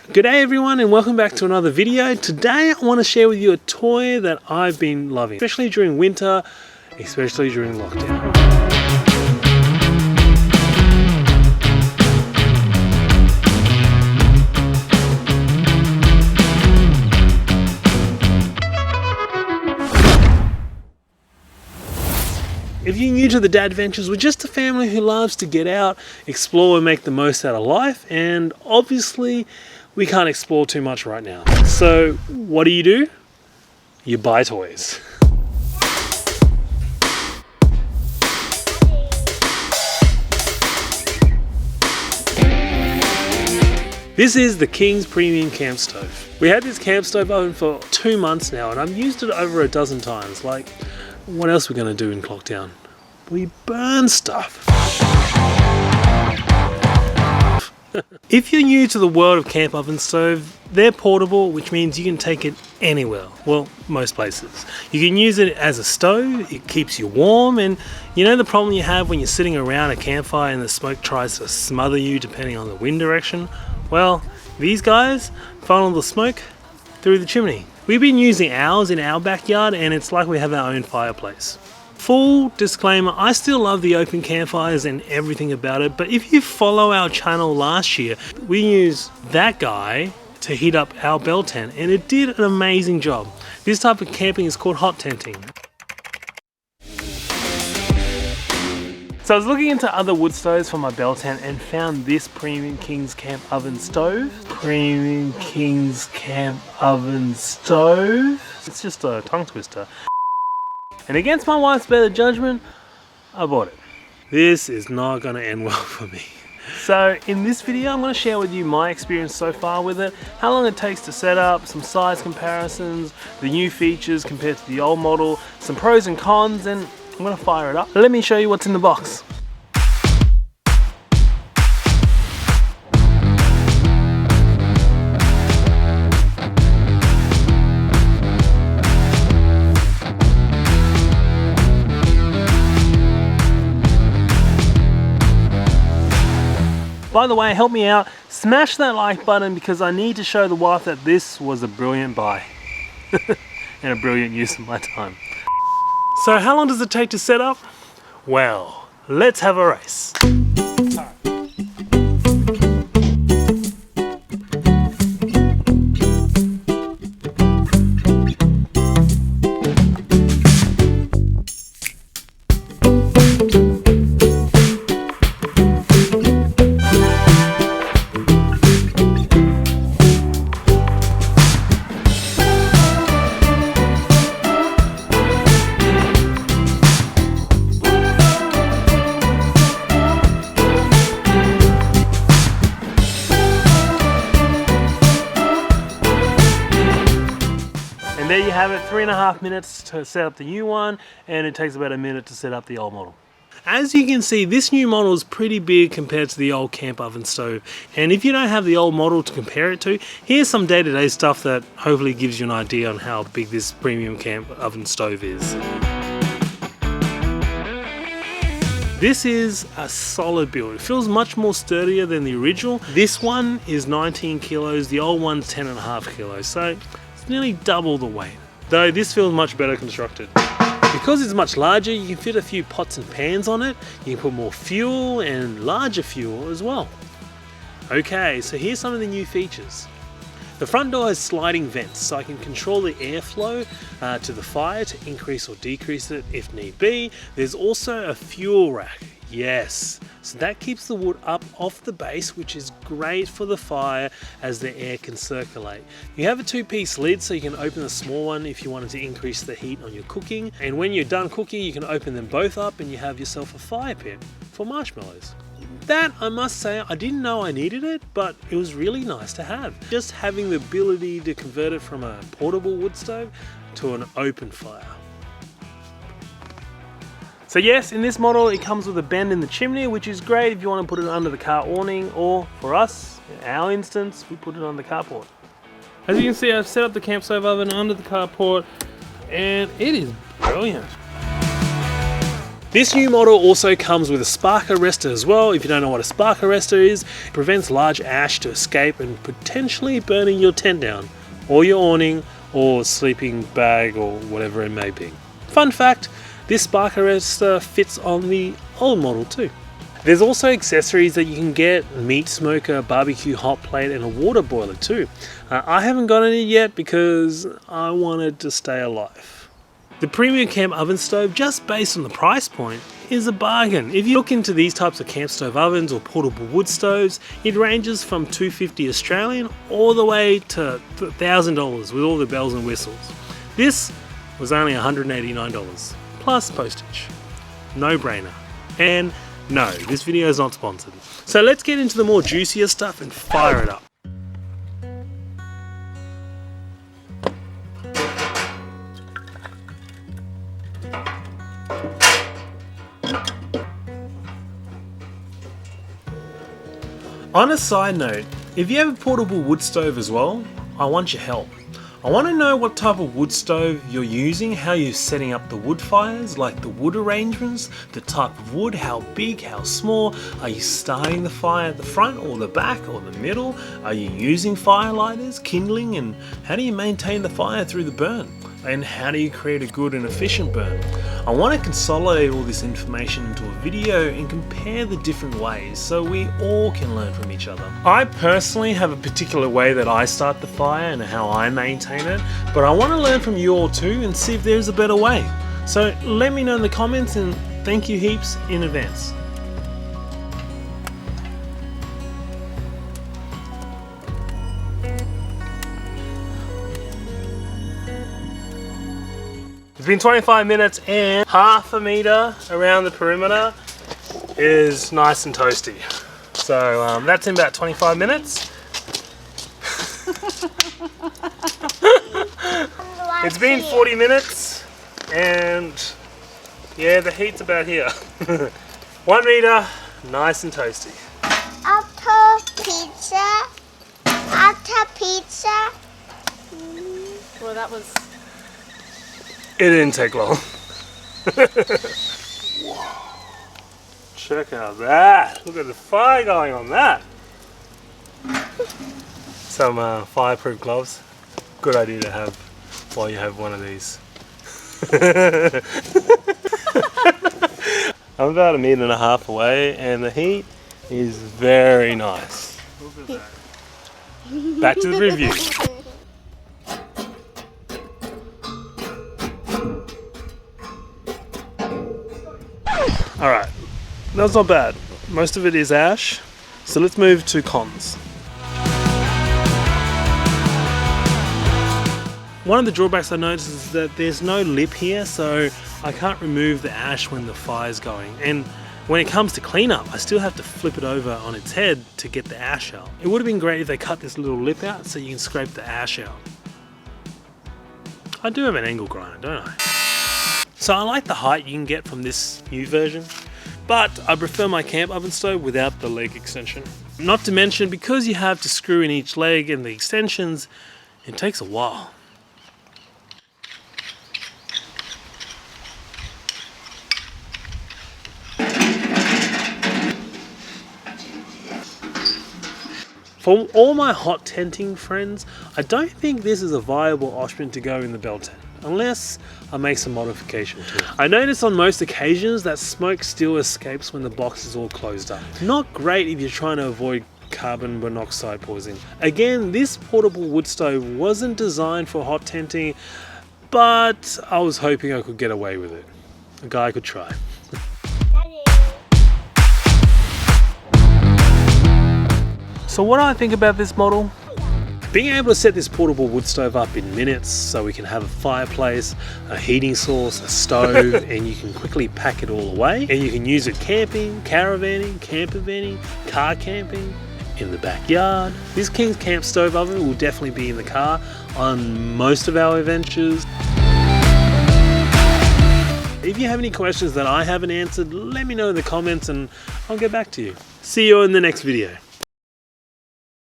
G'day everyone and welcome back to another video. Today I want to share with you a toy that I've been loving, especially during winter, especially during lockdown. If you're new to the DADVENTURES, we're just a family who loves to get out, explore and make the most out of life, and obviously we can't explore too much right now. So what do? You buy toys. This is the King's Premium Camp Stove. We had this camp stove oven for 2 months now and I've used it over a dozen times. Like, what else are we going to do in lockdown? We burn stuff. If you're new to the world of camp oven stove, they're portable, which means you can take it anywhere. Well, most places. You can use it as a stove, it keeps you warm, and you know the problem you have when you're sitting around a campfire and the smoke tries to smother you depending on the wind direction? Well, these guys funnel the smoke through the chimney. We've been using ours in our backyard and it's like we have our own fireplace. Full disclaimer, I still love the open campfires and everything about it, but if you follow our channel last year, we used that guy to heat up our bell tent and it did an amazing job. This type of camping is called hot tenting. So I was looking into other wood stoves for my bell tent and found this Premium King's Camp Oven Stove. Premium King's Camp Oven Stove. It's just a tongue twister. And against my wife's better judgment, I bought it. This is not going to end well for me. So in this video, I'm going to share with you my experience so far with it, how long it takes to set up, some size comparisons, the new features compared to the old model, some pros and cons, and I'm going to fire it up. Let me show you what's in the box. By the way, help me out, smash that like button because I need to show the wife that this was a brilliant buy and a brilliant use of my time. So how long does it take to set up? Well, let's have a race. And there you have it, 3.5 minutes to set up the new one, and it takes about a minute to set up the old model. As you can see, this new model is pretty big compared to the old camp oven stove. And if you don't have the old model to compare it to, here's some day-to-day stuff that hopefully gives you an idea on how big this premium camp oven stove is. This is a solid build. It feels much more sturdier than the original. This one is 19 kilos, the old one's 10.5 kilos, so it's nearly double the weight. Though this feels much better constructed. Because it's much larger, you can fit a few pots and pans on it. You can put more fuel and larger fuel as well. Okay, so here's some of the new features. The front door has sliding vents, so I can control the airflow to the fire to increase or decrease it if need be. There's also a fuel rack, yes. So that keeps the wood up off the base, which is great for the fire as the air can circulate. You have a 2-piece lid, so you can open the small one if you wanted to increase the heat on your cooking. And when you're done cooking, you can open them both up and you have yourself a fire pit for marshmallows. That, I must say, I didn't know I needed it, but it was really nice to have. Just having the ability to convert it from a portable wood stove to an open fire. So yes, in this model it comes with a bend in the chimney, which is great if you want to put it under the car awning, or for us, in our instance, we put it on the carport. As you can see, I've set up the camp stove oven under the carport and it is brilliant. This new model also comes with a spark arrestor as well. If you don't know what a spark arrestor is, it prevents large ash to escape and potentially burning your tent down, or your awning, or sleeping bag, or whatever it may be. Fun fact, this spark arrestor fits on the old model too. There's also accessories that you can get: meat smoker, barbecue hot plate, and a water boiler too. I haven't gotten it yet because I wanted to stay alive. The premium camp oven stove, just based on the price point, is a bargain. If you look into these types of camp stove ovens or portable wood stoves, it ranges from $250 Australian all the way to $1,000 with all the bells and whistles. This was only $189 plus postage. No brainer. And no, this video is not sponsored. So let's get into the more juicier stuff and fire it up. On a side note, if you have a portable wood stove as well, I want your help. I want to know what type of wood stove you're using, how you're setting up the wood fires, like the wood arrangements, the type of wood, how big, how small. Are you starting the fire at the front or the back or the middle? Are you using fire lighters, kindling, and how do you maintain the fire through the burn? And how do you create a good and efficient burn? I want to consolidate all this information into a video and compare the different ways so we all can learn from each other. I personally have a particular way that I start the fire and how I maintain it, but I want to learn from you all too and see if there's a better way. So let me know in the comments, and thank you heaps in advance. It's been 25 minutes and half a meter around the perimeter is nice and toasty. So that's in about 25 minutes. It's been 40 minutes and yeah, the heat's about here. 1 meter, nice and toasty. After pizza. Well, that was... It didn't take long. Check out that. Look at the fire going on that. Some fireproof gloves. Good idea to have while you have one of these. I'm about 1.5 meters away and the heat is very nice. Look at that. Back to the review. Alright, that's not bad. Most of it is ash, so let's move to cons. One of the drawbacks I noticed is that there's no lip here, so I can't remove the ash when the fire's going. And when it comes to cleanup, I still have to flip it over on its head to get the ash out. It would have been great if they cut this little lip out so you can scrape the ash out. I do have an angle grinder, don't I? So I like the height you can get from this new version, but I prefer my camp oven stove without the leg extension. Not to mention, because you have to screw in each leg and the extensions, it takes a while. For all my hot tenting friends, I don't think this is a viable option to go in the bell tent, unless I make some modification to it. I notice on most occasions that smoke still escapes when the box is all closed up. Not great if you're trying to avoid carbon monoxide poisoning. Again, this portable wood stove wasn't designed for hot tenting, but I was hoping I could get away with it. A guy could try. So what do I think about this model? Being able to set this portable wood stove up in minutes so we can have a fireplace, a heating source, a stove, and you can quickly pack it all away. And you can use it camping, caravanning, camper vanning, car camping, in the backyard. This King's Camp Stove Oven will definitely be in the car on most of our adventures. If you have any questions that I haven't answered, let me know in the comments and I'll get back to you. See you in the next video.